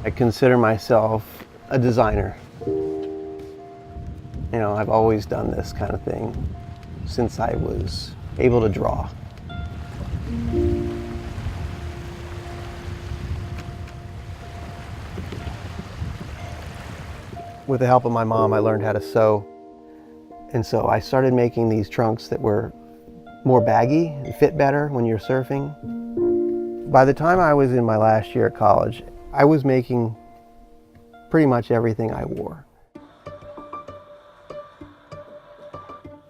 I consider myself a designer. You know, I've always done this kind of thing since I was able to draw. With the help of my mom, I learned how to sew. And so I started making these trunks that were more baggy and fit better when you're surfing. By the time I was in my last year at college, I was making pretty much everything I wore.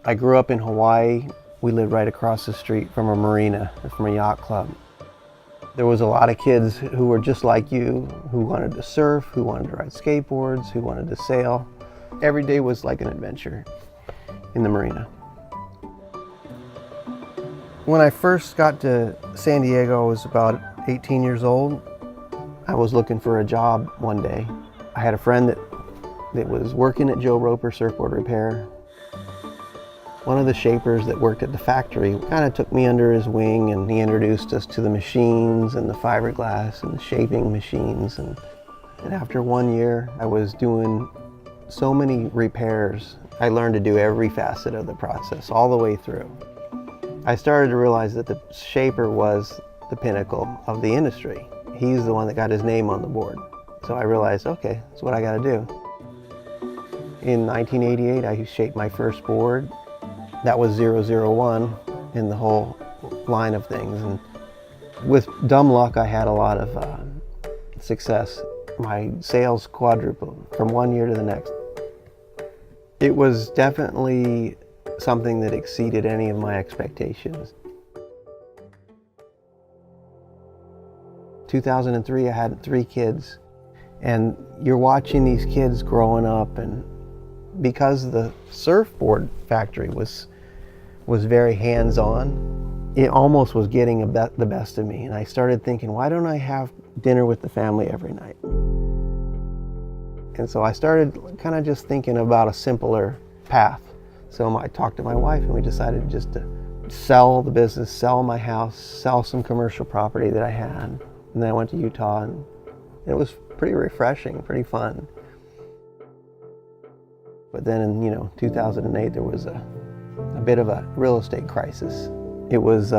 I grew up in Hawaii. We lived right across the street from a marina, from a yacht club. There was a lot of kids who were just like you, who wanted to surf, who wanted to ride skateboards, who wanted to sail. Every day was like an adventure in the marina. When I first got to San Diego, I was about 18 years old. I was looking for a job one day. I had a friend that was working at Joe Roper Surfboard Repair. One of the shapers that worked at the factory kind of took me under his wing, and he introduced us to the machines and the fiberglass and the shaping machines. And after 1 year, I was doing so many repairs. I learned to do every facet of the process all the way through. I started to realize that the shaper was the pinnacle of the industry. He's the one that got his name on the board. So I realized, okay, that's what I got to do. In 1988, I shaped my first board. That was 001 in the whole line of things. And with dumb luck, I had a lot of success. My sales quadrupled from 1 year to the next. It was definitely something that exceeded any of my expectations. 2003, I had 3 kids, and you're watching these kids growing up, and because the surfboard factory was very hands-on, it almost was getting the best of me. And I started thinking, why don't I have dinner with the family every night? And so I started kind of just thinking about a simpler path. So I talked to my wife, and we decided just to sell the business, sell my house, sell some commercial property that I had. And then I went to Utah, and it was pretty refreshing, pretty fun. But then in 2008, there was a bit of a real estate crisis. It was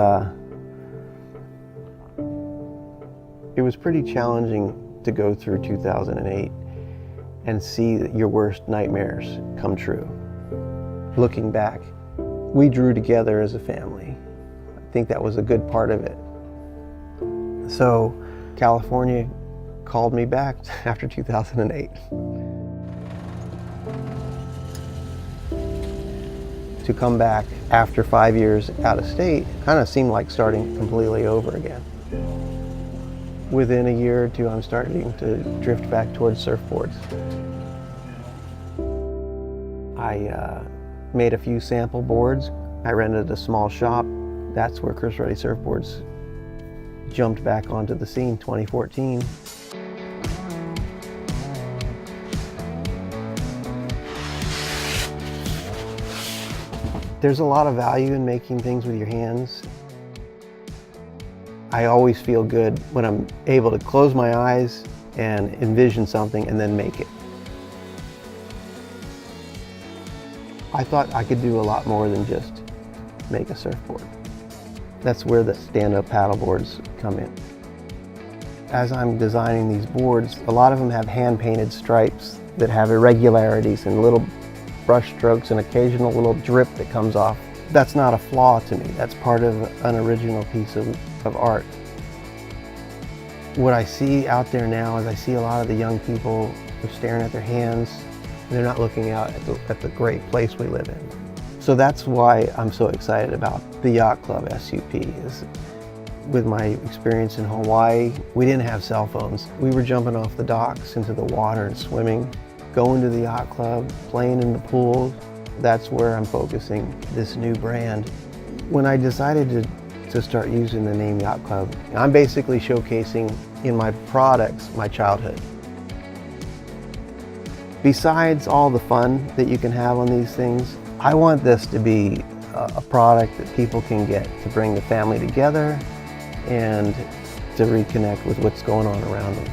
pretty challenging to go through 2008 and see your worst nightmares come true. Looking back, we drew together as a family. I think that was a good part of it. So California called me back after 2008. To come back after 5 years out of state kind of seemed like starting completely over again. Within a year or two, I'm starting to drift back towards surfboards. I made a few sample boards. I rented a small shop. That's where Ruddy Surfboards jumped back onto the scene, 2014. There's a lot of value in making things with your hands. I always feel good when I'm able to close my eyes and envision something and then make it. I thought I could do a lot more than just make a surfboard. That's where the stand-up paddleboards come in. As I'm designing these boards, a lot of them have hand-painted stripes that have irregularities and little brush strokes and occasional little drip that comes off. That's not a flaw to me. That's part of an original piece of art. What I see out there now is I see a lot of the young people who are staring at their hands. They're not looking out at the great place we live in. So that's why I'm so excited about the Yacht Club SUP. With my experience in Hawaii, we didn't have cell phones. We were jumping off the docks into the water and swimming, going to the yacht club, playing in the pools. That's where I'm focusing this new brand. When I decided to start using the name Yacht Club, I'm basically showcasing in my products my childhood. Besides all the fun that you can have on these things, I want this to be a product that people can get to bring the family together and to reconnect with what's going on around them.